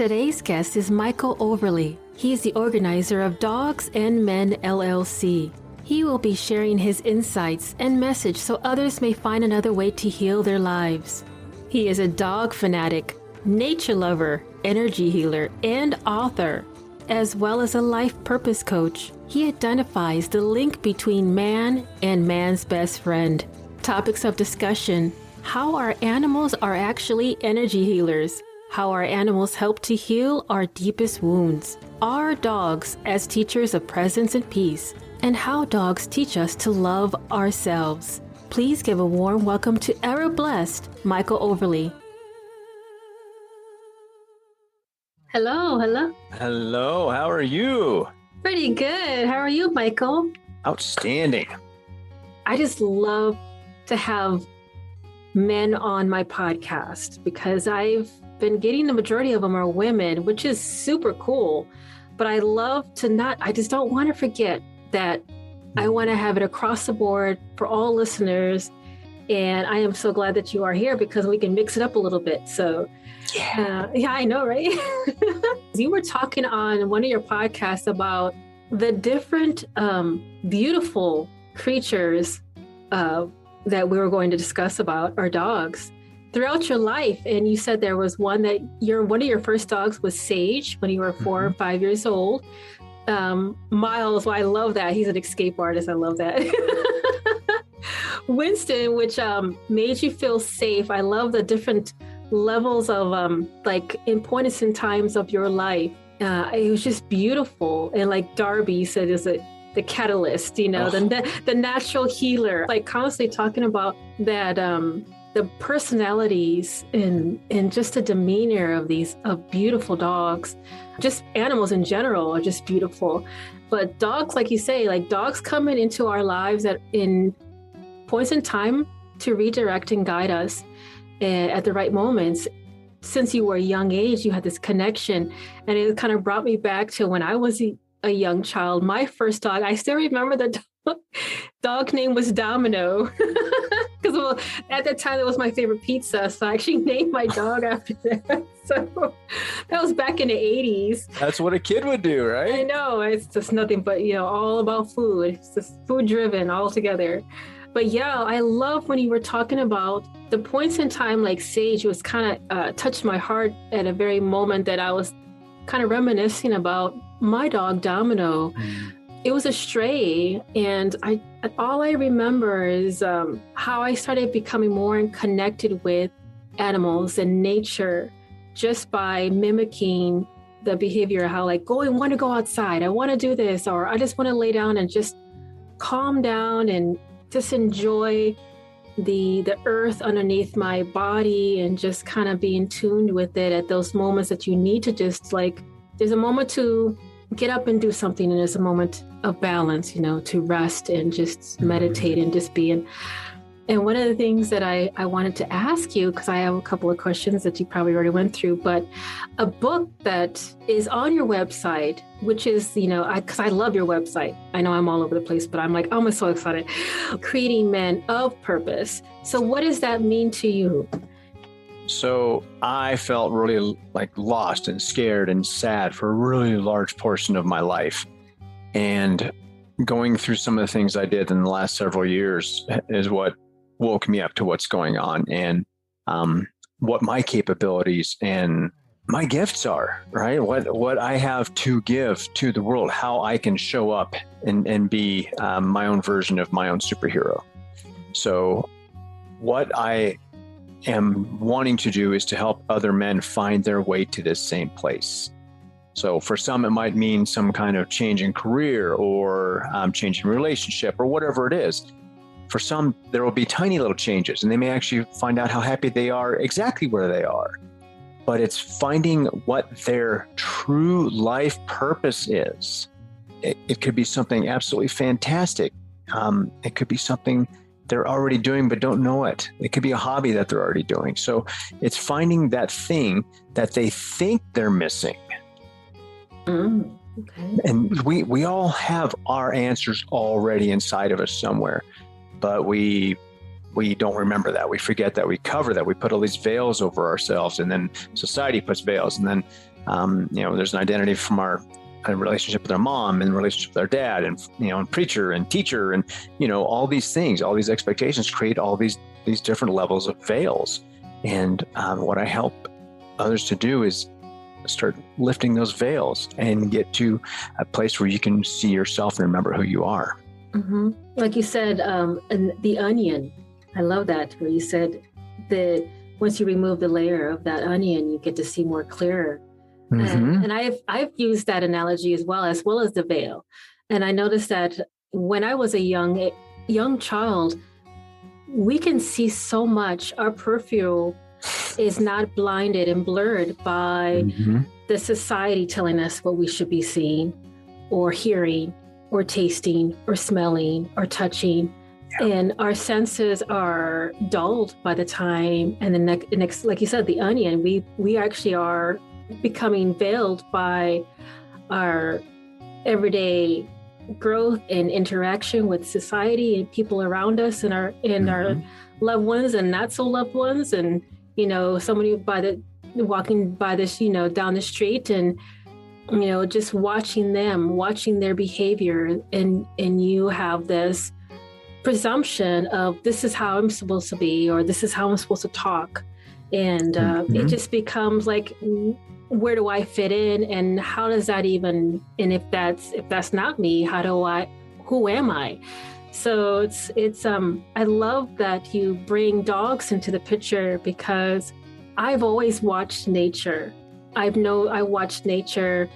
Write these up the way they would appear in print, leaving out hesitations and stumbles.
Today's guest is Michael Overlie. He is the organizer of Dogs and Men LLC. He will be sharing his insights and message so others may find another way to heal their lives. He is a dog fanatic, nature lover, energy healer, and author, as well as a life purpose coach. He identifies the link between man and man's best friend. Topics of discussion: how our animals are actually energy healers, how our animals help to heal our deepest wounds, our dogs as teachers of presence and peace, and how dogs teach us to love ourselves. Please give a warm welcome to Era Blessed, Michael Overlie. Hello. Hello, how are you? Pretty good. How are you, Michael? Outstanding. I just love to have men on my podcast because I've been getting the majority of them are women, which is super cool. But I love to I just don't want to forget that I want to have it across the board for all listeners. And I am so glad that you are here because we can mix it up a little bit. So yeah, I know, right? You were talking on one of your podcasts about the different beautiful creatures that we were going to discuss about, our dogs, throughout your life. And you said there was one that one of your first dogs was Sage when you were 4 or 5 years old. Miles, well, I love that. He's an escape artist. I love that. Winston, which made you feel safe. I love the different levels of like importance in times of your life. It was just beautiful. And like Darby said, is the catalyst, the natural healer, like constantly talking about that, the personalities and just the demeanor of beautiful dogs. Just animals in general are just beautiful. But dogs, like you say, like dogs coming into our lives in points in time to redirect and guide us at the right moments. Since you were a young age, you had this connection, and it kind of brought me back to when I was a young child. My first dog, I still remember the dog name was Domino. Because at that time, it was my favorite pizza. So I actually named my dog after that. So that was back in the 80s. That's what a kid would do, right? I know. It's just nothing but, all about food. It's just food driven altogether. But yeah, I love when you were talking about the points in time, like Sage was kind of touched my heart at a very moment that I was kind of reminiscing about my dog, Domino. It was a stray, and all I remember is how I started becoming more connected with animals and nature just by mimicking the behavior, how like, I want to go outside, I want to do this, or I just want to lay down and just calm down and just enjoy the earth underneath my body and just kind of being tuned with it at those moments that you need to just like, there's a moment to get up and do something, and there's a moment of balance, to rest and just meditate and just be in. And one of the things that I wanted to ask you, because I have a couple of questions that you probably already went through, but a book that is on your website, which is, because I love your website. I know I'm all over the place, but I'm so excited. Creating Men of Purpose. So what does that mean to you? So I felt really like lost and scared and sad for a really large portion of my life. And going through some of the things I did in the last several years is what woke me up to what's going on and what my capabilities and my gifts are, right? What I have to give to the world, how I can show up and be my own version of my own superhero. So what I am wanting to do is to help other men find their way to this same place. So for some, it might mean some kind of change in career or change in relationship or whatever it is. For some, there will be tiny little changes, and they may actually find out how happy they are exactly where they are. But it's finding what their true life purpose is. It could be something absolutely fantastic. It could be something they're already doing but don't know it. It could be a hobby that they're already doing. So it's finding that thing that they think they're missing. Okay. And we all have our answers already inside of us somewhere, but we don't remember that. We forget that. We cover that. We put all these veils over ourselves, and then society puts veils, and then There's an identity from our relationship with our mom and relationship with our dad and, and preacher and teacher and, all these things, all these expectations create all these different levels of veils. And what I help others to do is start lifting those veils and get to a place where you can see yourself and remember who you are. Mm-hmm. Like you said, the onion, I love that, where you said that once you remove the layer of that onion, you get to see more clearer. Mm-hmm. And I've used that analogy as well as the veil. And I noticed that when I was a young child, we can see so much. Our peripheral is not blinded and blurred by the society telling us what we should be seeing or hearing or tasting or smelling or touching. Yeah. And our senses are dulled by the time, and the next, like you said, the onion, we actually are becoming veiled by our everyday growth and interaction with society and people around us and our loved ones and not so loved ones. And, somebody walking by this, down the street and, just watching their behavior. And you have this presumption of this is how I'm supposed to be, or this is how I'm supposed to talk. And it just becomes like, where do I fit in? And how does that even, and if that's not me, who am I? So it's I love that you bring dogs into the picture, because I've always watched nature. I watched nature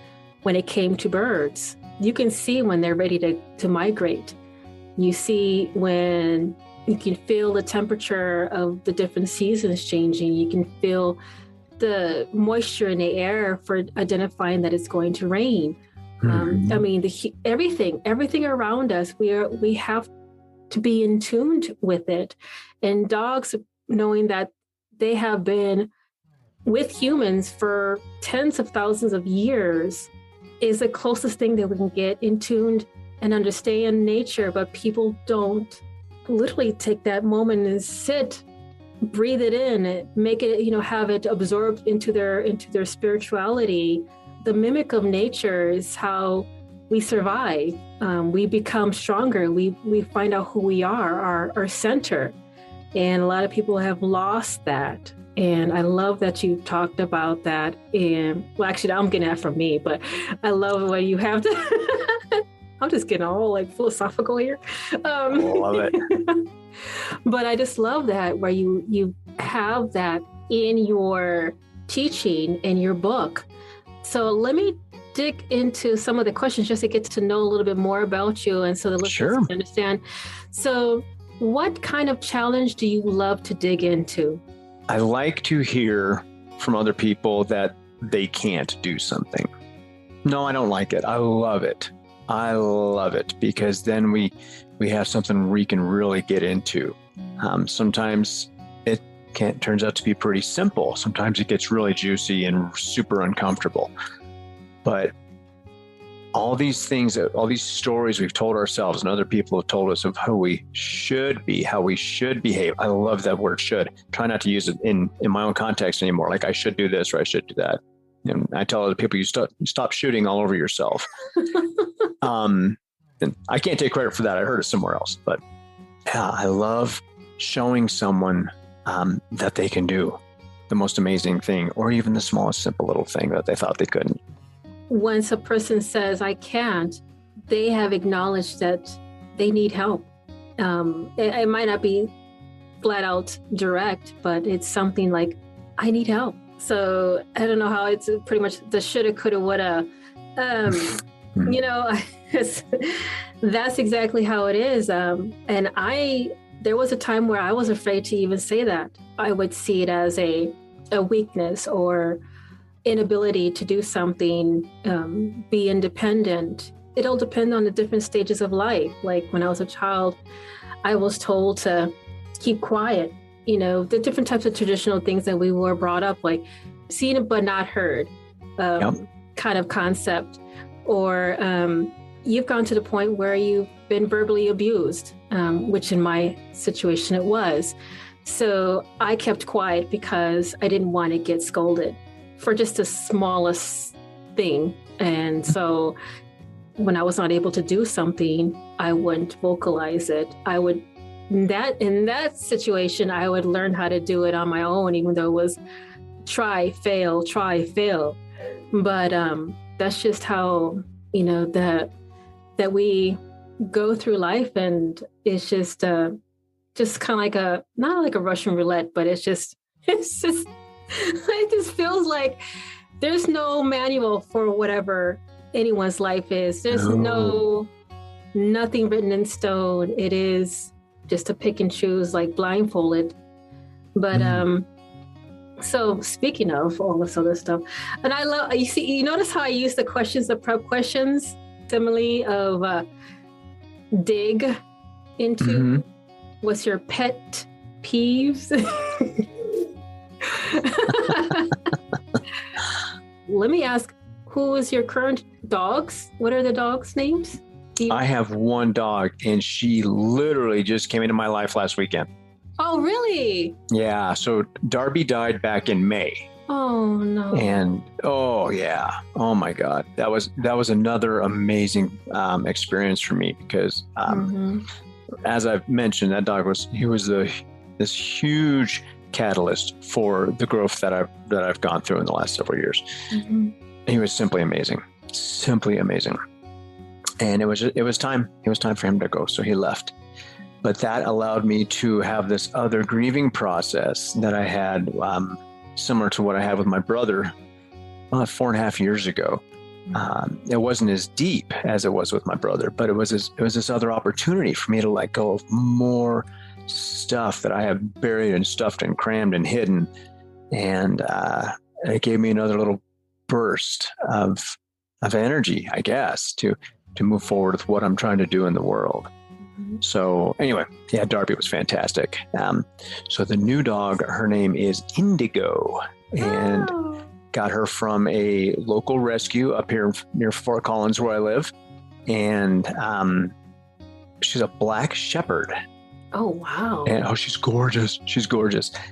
when it came to birds. You can see when they're ready to migrate. You see when you can feel the temperature of the different seasons changing. You can feel the moisture in the air for identifying that it's going to rain. Everything around us, we have to be in tune with it. And dogs, knowing that they have been with humans for tens of thousands of years, is the closest thing that we can get in tuned and understand nature. But people don't literally take that moment and sit, breathe it in, make it, have it absorbed into their spirituality. The mimic of nature is how we survive. We become stronger. We find out who we are, our center. And a lot of people have lost that. And I love that you talked about that. And well, actually, I'm getting that from me, but I love when you have to. I'm just getting all like philosophical here. Love it. But I just love that where you have that in your teaching in your book. So let me dig into some of the questions just to get to know a little bit more about you, and so the listeners can understand. So what kind of challenge do you love to dig into? I like to hear from other people that they can't do something. No, I don't like it. I love it. I love it, because then we have something we can really get into. Sometimes it turns out to be pretty simple. Sometimes it gets really juicy and super uncomfortable. But all these things, all these stories we've told ourselves and other people have told us of who we should be, how we should behave. I love that word should. Try not to use it in my own context anymore. Like I should do this or I should do that. And I tell other people, you stop shooting all over yourself. And I can't take credit for that. I heard it somewhere else. But yeah, I love showing someone that they can do the most amazing thing, or even the smallest simple little thing that they thought they couldn't. Once a person says, I can't, they have acknowledged that they need help. It might not be flat out direct, but it's something like, I need help. So I don't know how it's pretty much the shoulda, coulda, woulda. That's exactly how it is. And there was a time where I was afraid to even say that. I would see it as a weakness or inability to do something, be independent. It'll depend on the different stages of life. Like when I was a child, I was told to keep quiet. The different types of traditional things that we were brought up, like seen but not heard, kind of concept. Or you've gone to the point where you've been verbally abused, which in my situation it was. So I kept quiet because I didn't want to get scolded for just the smallest thing. And so when I was not able to do something, I wouldn't vocalize it. I would, in that situation, I would learn how to do it on my own, even though it was try, fail. But that's just how, that we go through life, and it's just kind of like not like a Russian roulette, but it just feels like there's no manual for whatever anyone's life is. There's nothing written in stone. It is just to pick and choose, like blindfolded. But so speaking of all this other stuff, and I love, you notice how I use the questions, the prep questions, simile of dig into what's your pet peeves. Let me ask, who is your current dogs? What are the dogs' names? I have one dog, and she literally just came into my life last weekend. Oh, really? Yeah. So Darby died back in May. Oh, no. And oh my God, that was another amazing experience for me, because as I've mentioned, that dog was this huge catalyst for the growth that I've gone through in the last several years. He was simply amazing. And it was time for him to go. So he left. But that allowed me to have this other grieving process that I had, similar to what I had with my brother 4.5 years ago. It wasn't as deep as it was with my brother, but it was this other opportunity for me to let go of more stuff that I have buried and stuffed and crammed and hidden. And it gave me another little burst of energy, I guess, to move forward with what I'm trying to do in the world. So anyway, yeah, Darby was fantastic. So the new dog, her name is Indigo, and got her from a local rescue up here near Fort Collins, where I live. And she's a black shepherd. Oh, wow. And she's gorgeous.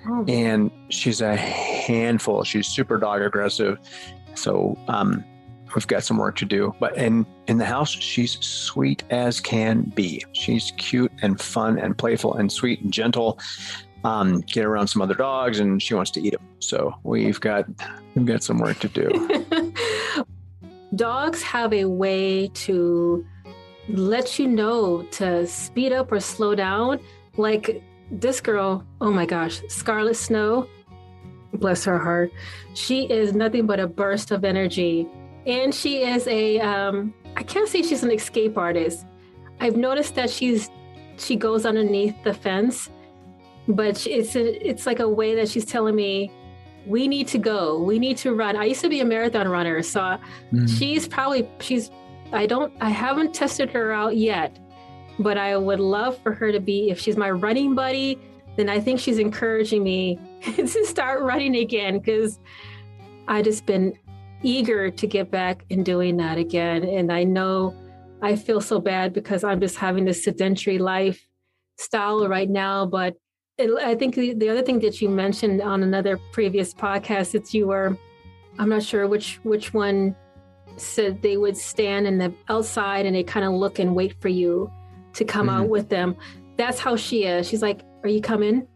Oh. And she's a handful. She's super dog aggressive. So we've got some work to do. But in the house, she's sweet as can be. She's cute and fun and playful and sweet and gentle. Get around some other dogs, and she wants to eat them. So we've got some work to do. Dogs have a way to let you know to speed up or slow down. Like this girl, oh my gosh, Scarlet Snow, bless her heart. She is nothing but a burst of energy. And she is I can't say she's an escape artist. I've noticed that she goes underneath the fence, but it's like a way that she's telling me, we need to go, we need to run. I used to be a marathon runner, so I haven't tested her out yet, but I would love for her to be, if she's my running buddy, then I think she's encouraging me to start running again, because I just been eager to get back and doing that again. And I know I feel so bad because I'm just having this sedentary lifestyle right now. But I think the other thing that you mentioned on another previous podcast, I'm not sure which one said they would stand in the outside and they kind of look and wait for you to come out with them. That's how she is. She's like, are you coming?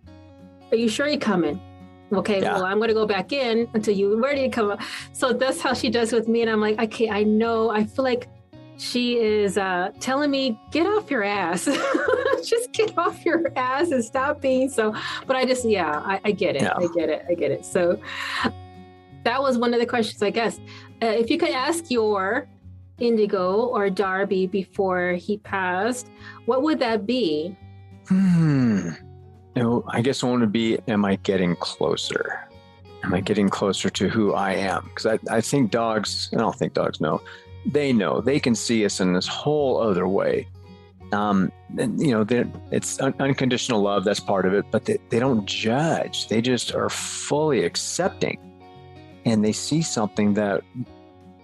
Are you sure you're coming? Okay, yeah. Well, I'm going to go back in until you're ready to come out. So that's how she does with me. And I'm like, okay, I know. I feel like she is telling me, get off your ass. Just get off your ass and stop being so. But I just, I get it. Yeah. I get it. So that was one of the questions, I guess. If you could ask your Indigo or Darby before he passed, what would that be? I guess I want to be, am I getting closer? Am I getting closer to who I am? Because I think dogs, I don't think dogs know. They know. They can see us in this whole other way. And, it's unconditional love. That's part of it. But they don't judge. They just are fully accepting. And they see something that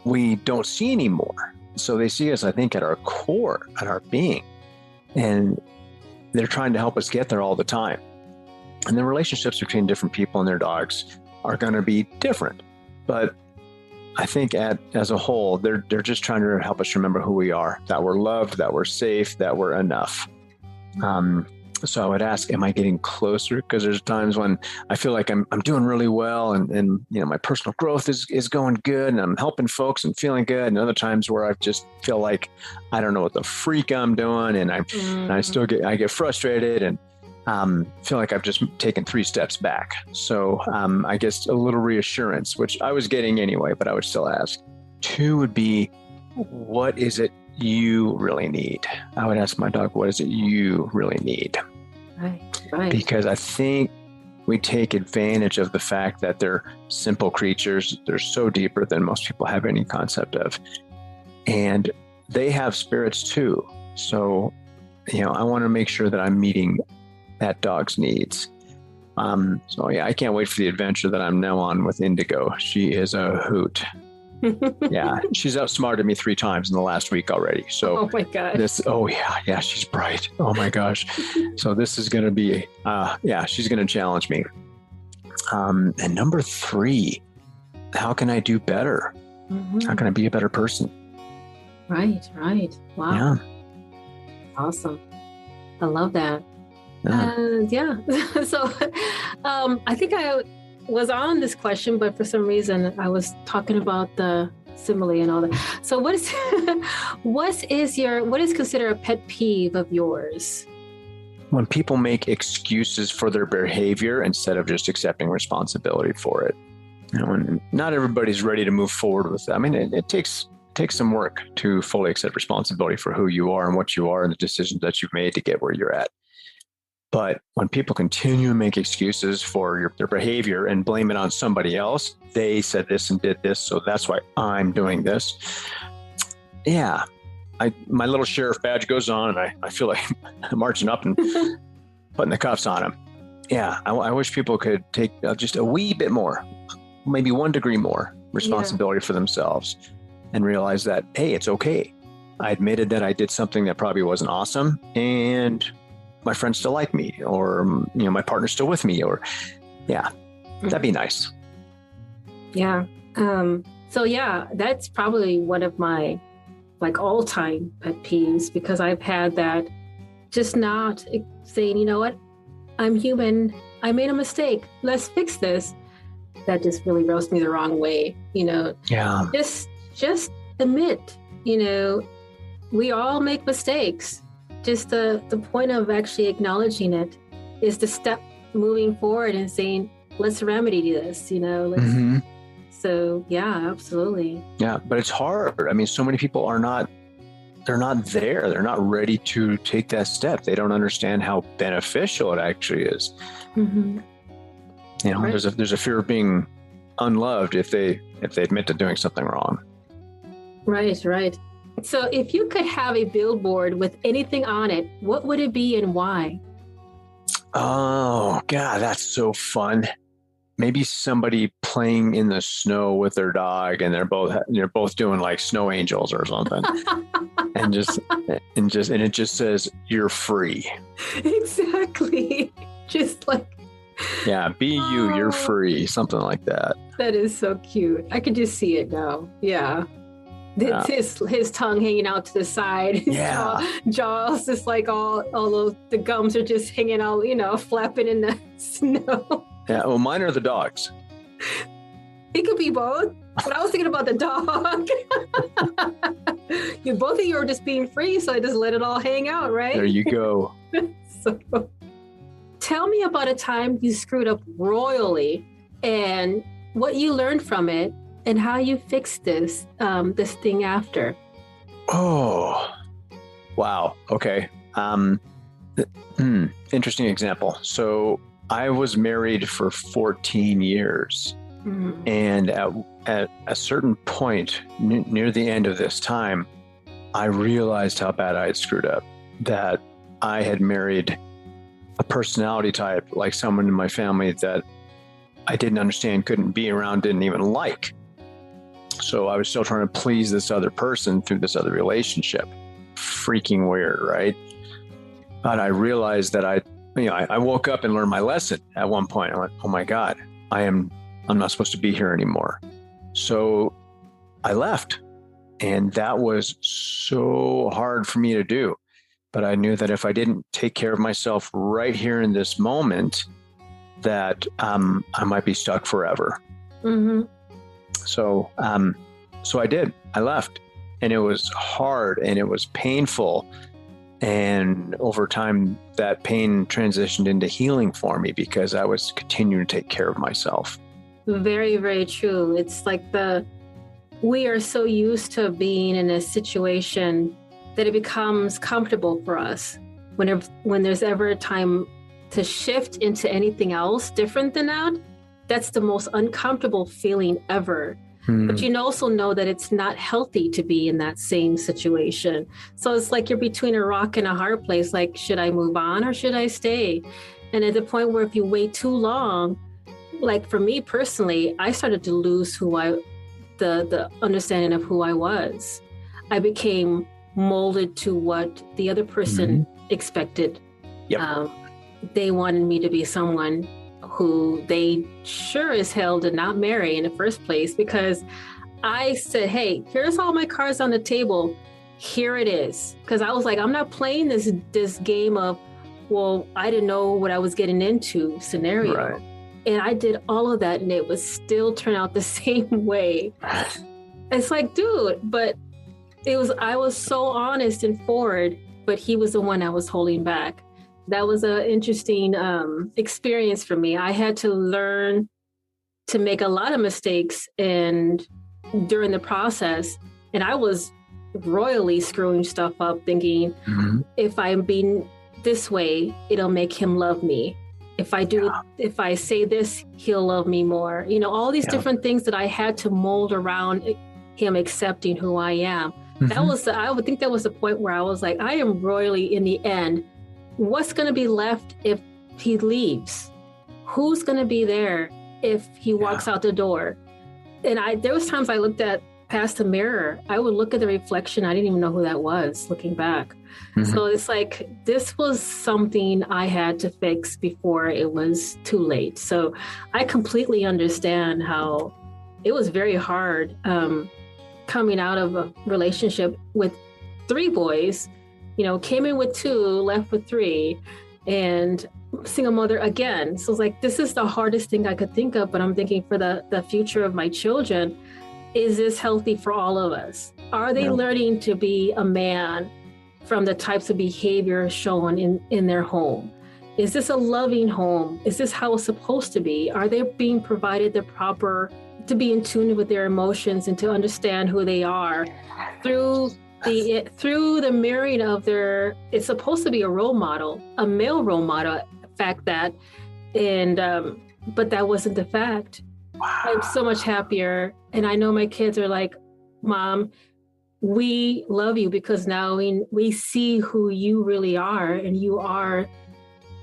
we don't see anymore. So they see us, I think, at our core, at our being. And they're trying to help us get there all the time. And the relationships between different people and their dogs are going to be different. But I think as a whole, they're just trying to help us remember who we are, that we're loved, that we're safe, that we're enough. So I would ask, am I getting closer? Because there's times when I feel like I'm doing really well and my personal growth is going good and I'm helping folks and feeling good. And other times where I just feel like I don't know what the freak I'm doing and I get frustrated and feel like I've just taken 3 steps back. So I guess a little reassurance, which I was getting anyway, but I would still ask. 2 would be, what is it you really need? I would ask my dog, what is it you really need? Right. Because I think we take advantage of the fact that they're simple creatures. They're so deeper than most people have any concept of. And they have spirits too. So, I want to make sure that I'm meeting that dog's needs. So yeah, I can't wait for the adventure that I'm now on with Indigo. She is a hoot. Yeah, she's outsmarted me 3 times in the last week already. So oh my god, yeah, she's bright. Oh my gosh. So this is going to be, she's going to challenge me. And number 3, how can I do better? How can I be a better person? Right. Wow. Yeah. Awesome. I love that. So I think I was on this question, but for some reason I was talking about the simile and all that. So what is considered a pet peeve of yours? When people make excuses for their behavior instead of just accepting responsibility for it. And not everybody's ready to move forward with that. I mean, it takes some work to fully accept responsibility for who you are and what you are and the decisions that you've made to get where you're at. But when people continue to make excuses for their behavior and blame it on somebody else, they said this and did this, so that's why I'm doing this. Yeah, my little sheriff badge goes on, and I feel like I'm marching up and putting the cuffs on them. Yeah, I wish people could take just a wee bit more, maybe 1 degree more responsibility for themselves and realize that, hey, it's okay. I admitted that I did something that probably wasn't awesome, and my friends still like me, or my partner's still with me, or that'd be nice. Yeah. So yeah, that's probably one of my all-time pet peeves, because I've had that, just not saying, you know what, I'm human, I made a mistake, let's fix this. That just really rubs me the wrong way. Yeah. Just admit, we all make mistakes. Just the point of actually acknowledging it is the step moving forward and saying, let's remedy this, So yeah, absolutely. Yeah, but it's hard. I mean, so many people they're not there. They're not ready to take that step. They don't understand how beneficial it actually is. Mm-hmm. Right. There's a fear of being unloved if they admit to doing something wrong. Right. So if you could have a billboard with anything on it, what would it be and why? Oh, God, that's so fun. Maybe somebody playing in the snow with their dog and they're both doing like snow angels or something. and it just says, you're free. Exactly. Just like, yeah, be you, you're free. Something like that. That is so cute. I could just see it now. Yeah. His tongue hanging out to the side. His jaws just like all the gums are just hanging out, flapping in the snow. Yeah, well, mine are the dogs. It could be both, but I was thinking about the dog. Both of you are just being free, so I just let it all hang out, right? There you go. So, tell me about a time you screwed up royally and what you learned from it, and how you fixed this thing after. Oh, wow. Okay. Interesting example. So I was married for 14 years. Mm-hmm. And at a certain point near the end of this time, I realized how bad I had screwed up, that I had married a personality type, like someone in my family that I didn't understand, couldn't be around, didn't even like. So I was still trying to please this other person through this other relationship. Freaking weird, right? But I realized that I woke up and learned my lesson at one point. I went, oh my God, I'm not supposed to be here anymore. So I left, and that was so hard for me to do. But I knew that if I didn't take care of myself right here in this moment, that I might be stuck forever. Mm-hmm. So I did. I left, and it was hard and it was painful. And over time, that pain transitioned into healing for me because I was continuing to take care of myself. Very, very true. It's like we are so used to being in a situation that it becomes comfortable for us. When there's ever a time to shift into anything else different than that, that's the most uncomfortable feeling ever. But you also know that it's not healthy to be in that same situation. So it's like you're between a rock and a hard place. Like, should I move on or should I stay? And at the point where if you wait too long, like for me personally, I started to lose the understanding of who I was. I became molded to what the other person expected. Yep. They wanted me to be someone who they sure as hell did not marry in the first place, because I said, hey, here's all my cards on the table. Here it is. Because I was like, I'm not playing this game of, well, I didn't know what I was getting into scenario. Right. And I did all of that and it would still turn out the same way. It's like, dude, but I was so honest and forward, but he was the one that was holding back. That was an interesting experience for me. I had to learn to make a lot of mistakes during the process. And I was royally screwing stuff up, thinking if I'm being this way, it'll make him love me. If I say this, he'll love me more. All these different things that I had to mold around him accepting who I am. I would think that was the point where I was like, I am royally in the end. What's going to be left if he leaves? Who's going to be there if he walks out the door? And there was times I looked past the mirror. I would look at the reflection. I didn't even know who that was looking back. So it's like, this was something I had to fix before it was too late. So I completely understand how it was very hard coming out of a relationship with 3 boys. Came in with 2, left with 3, and single mother again. So it's like, this is the hardest thing I could think of, but I'm thinking for the future of my children, is this healthy for all of us? Are they learning to be a man from the types of behavior shown in their home? Is this a loving home? Is this how it's supposed to be? Are they being provided the proper, to be in tune with their emotions and to understand who they are through the mirroring of it's supposed to be a role model, a male role model, but that wasn't the fact. Wow. I'm so much happier. And I know my kids are like, Mom, we love you because now we see who you really are. And you are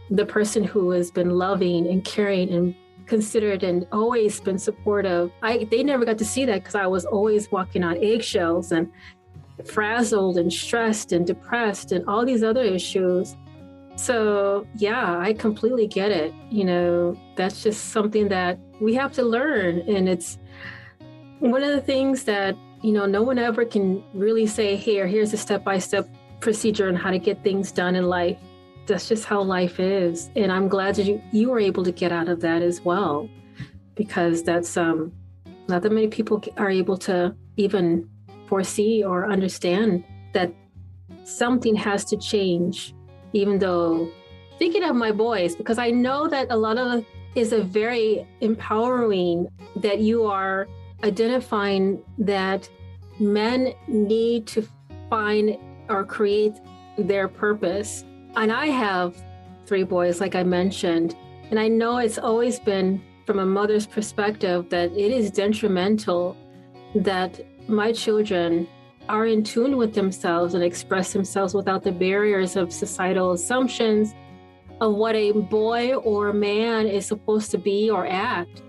the person who has been loving and caring and considerate and always been supportive. They never got to see that because I was always walking on eggshells and frazzled and stressed and depressed and all these other issues. So yeah, I completely get it. That's just something that we have to learn. And it's one of the things that, no one ever can really say, here's a step-by-step procedure on how to get things done in life. That's just how life is. And I'm glad that you were able to get out of that as well, because that's not that many people are able to even foresee or understand that something has to change. Even though, thinking of my boys, because I know that a lot of it is a very empowering that you are identifying that men need to find or create their purpose. And I have 3 boys, like I mentioned, and I know it's always been from a mother's perspective that it is detrimental that my children are in tune with themselves and express themselves without the barriers of societal assumptions of what a boy or a man is supposed to be or act.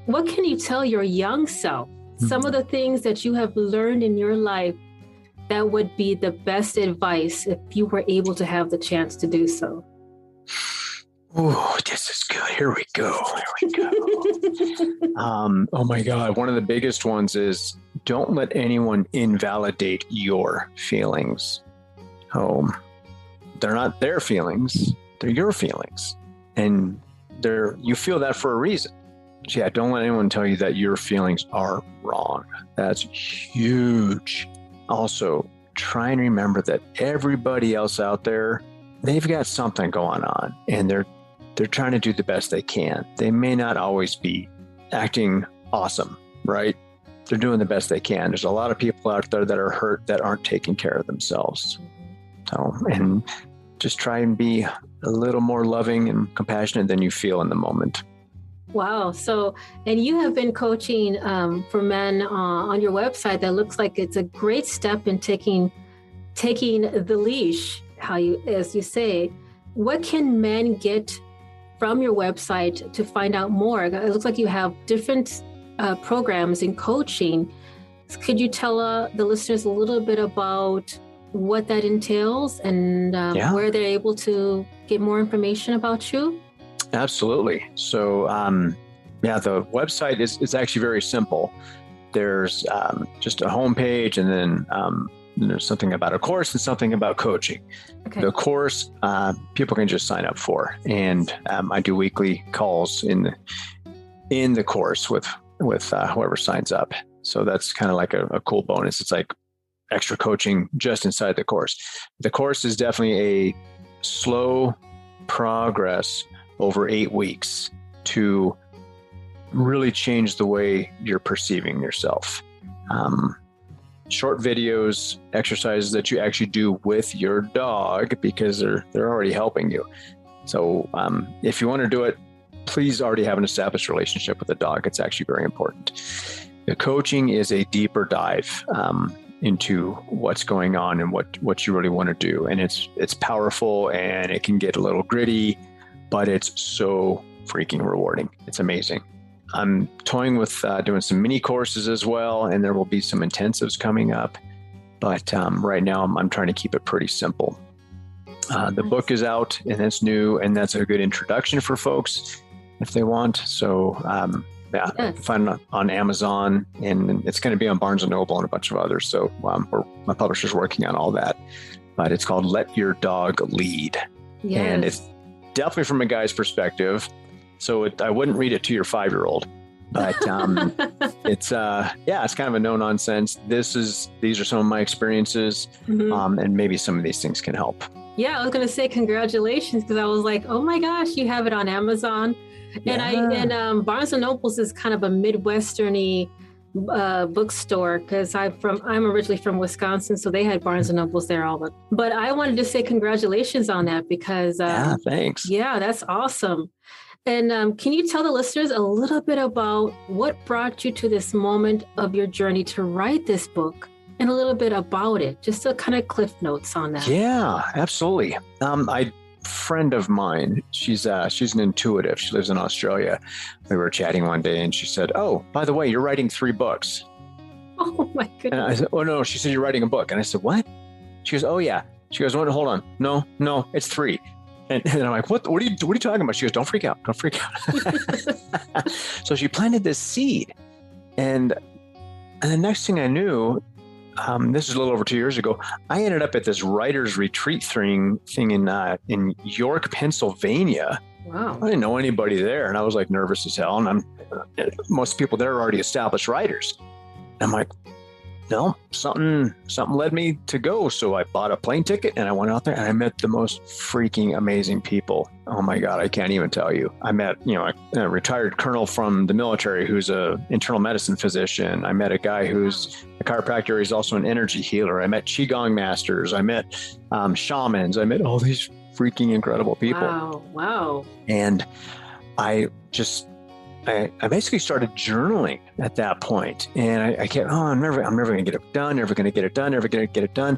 What can you tell your young self? Some of the things that you have learned in your life that would be the best advice if you were able to have the chance to do so. Oh, this is good. Here we go. Oh my God. One of the biggest ones is don't let anyone invalidate your feelings. They're not their feelings. They're your feelings. And you feel that for a reason. So yeah, don't let anyone tell you that your feelings are wrong. That's huge. Also, try and remember that everybody else out there, they've got something going on, and they're trying to do the best they can. They may not always be acting awesome, right? They're doing the best they can. There's a lot of people out there that are hurt that aren't taking care of themselves. So, and just try and be a little more loving and compassionate than you feel in the moment. Wow. So, and you have been coaching for men on your website. That looks like it's a great step in taking the leash, as you say. What can men get from your website to find out more? It looks like you have different programs in coaching. Could you tell the listeners a little bit about what that entails and where they're able to get more information about you? Absolutely. So, the website is actually very simple. There's just a homepage, and then there's something about a course and something about coaching. Okay. The course, people can just sign up for, and I do weekly calls in the course with whoever signs up. So that's kind of like a cool bonus. It's like extra coaching just inside the course. The course is definitely a slow progress over 8 weeks to really change the way you're perceiving yourself. Short videos, exercises that you actually do with your dog, because they're already helping you. So if you want to do it, please already have an established relationship with the dog. It's actually very important. The coaching is a deeper dive into what's going on and what you really want to do. And it's powerful, and it can get a little gritty, but it's so freaking rewarding. It's amazing. I'm toying with doing some mini courses as well, and there will be some intensives coming up. But right now, I'm trying to keep it pretty simple. The book is out, and it's new, and that's a good introduction for folks if they want. So find it on Amazon, and it's going to be on Barnes & Noble and a bunch of others. So my publisher's working on all that. But it's called Let Your Dog Lead. Yes. And it's definitely from a guy's perspective. So I wouldn't read it to your 5-year-old, but it's kind of a no nonsense. These are some of my experiences, and maybe some of these things can help. Yeah, I was going to say congratulations, because I was like, oh my gosh, you have it on Amazon. And Barnes & Noble's is kind of a Midwestern-y bookstore, because I'm originally from Wisconsin, so they had Barnes & Noble's there but I wanted to say congratulations on that, because thanks. Yeah, that's awesome. And can you tell the listeners a little bit about what brought you to this moment of your journey to write this book, and a little bit about it, just a kind of cliff notes on that? Yeah, absolutely. A friend of mine, she's an intuitive. She lives in Australia. We were chatting one day, and she said, "Oh, by the way, you're writing 3 books." Oh my goodness. And I said, "Oh no." She said, "You're writing a book." And I said, "What?" She goes, "Oh yeah." She goes, "Hold on. No, it's 3. And I'm like, what are you talking about? She goes, don't freak out. So she planted this seed. And the next thing I knew, this is a little over 2 years ago, I ended up at this writer's retreat thing in York, Pennsylvania. Wow. I didn't know anybody there. And I was like nervous as hell. And most people there are already established writers. And I'm like, no, something led me to go. So I bought a plane ticket, and I went out there, and I met the most freaking amazing people. Oh my God, I can't even tell you. I met, a retired colonel from the military who's an internal medicine physician. I met a guy who's a chiropractor. He's also an energy healer. I met Qigong masters. I met shamans. I met all these freaking incredible people. Wow. And I basically started journaling at that point, and I kept, I'm never going to get it done, never going to get it done.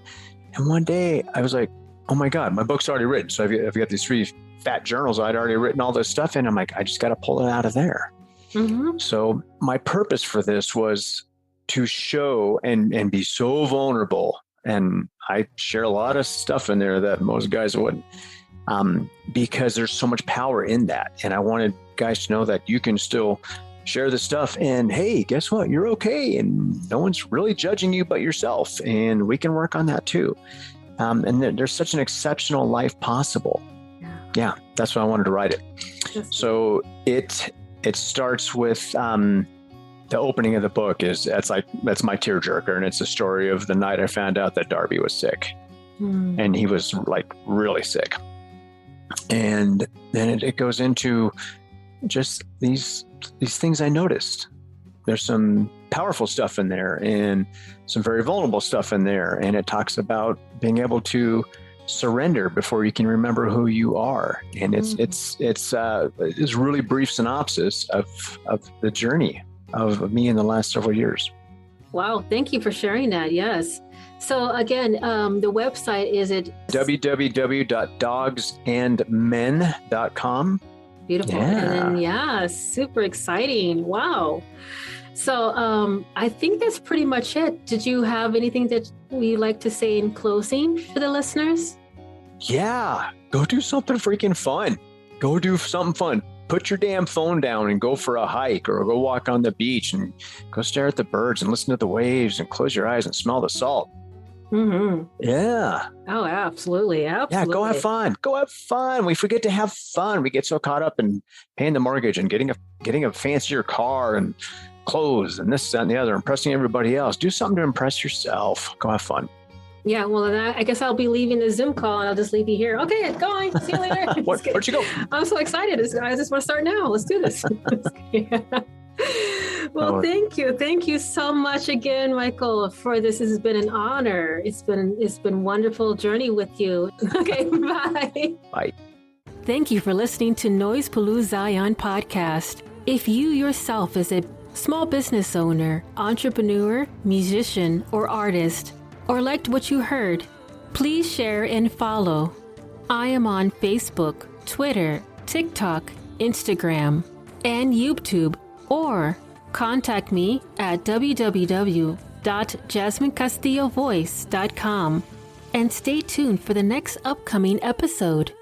And one day I was like, oh my God, my book's already written. So I've got these 3 fat journals I'd already written all this stuff in. I'm like, I just got to pull it out of there. Mm-hmm. So my purpose for this was to show and be so vulnerable. And I share a lot of stuff in there that most guys wouldn't. because there's so much power in that. And I wanted guys to know that you can still share the stuff, and hey, guess what? You're okay. And no one's really judging you but yourself. And we can work on that too. And there's such an exceptional life possible. Yeah, that's why I wanted to write it. So it starts with the opening of the book that's my tearjerker, and it's the story of the night I found out that Darby was sick, and he was like really sick. And then it goes into just these things I noticed. There's some powerful stuff in there and some very vulnerable stuff in there, and it talks about being able to surrender before you can remember who you are. And it's a really brief synopsis of the journey of me in the last several years. Wow, thank you for sharing that. Yes. So again, the website is at www.dogsandmen.com. Beautiful. Yeah. And then, super exciting. Wow. So I think that's pretty much it. Did you have anything that you'd like to say in closing for the listeners? Yeah. Go do something freaking fun. Go do something fun. Put your damn phone down and go for a hike, or go walk on the beach and go stare at the birds and listen to the waves and close your eyes and smell the salt. Mm-hmm. Yeah. Oh, absolutely. Yeah, go have fun. Go have fun. We forget to have fun. We get so caught up in paying the mortgage and getting a fancier car and clothes and this, that, and the other, impressing everybody else. Do something to impress yourself. Go have fun. Yeah, well, then I guess I'll be leaving the Zoom call, and I'll just leave you here. Okay, it's going. See you later. Where'd you go? I'm so excited. I just want to start now. Let's do this. Well, thank you. Thank you so much again, Michael, for this. This has been an honor. It's been wonderful journey with you. Okay, bye. Bye. Thank you for listening to Noise Palooza Zion podcast. If you yourself is a small business owner, entrepreneur, musician, or artist, or liked what you heard, please share and follow. I am on Facebook, Twitter, TikTok, Instagram, and YouTube, or contact me at www.jasminecastillovoice.com, and stay tuned for the next upcoming episode.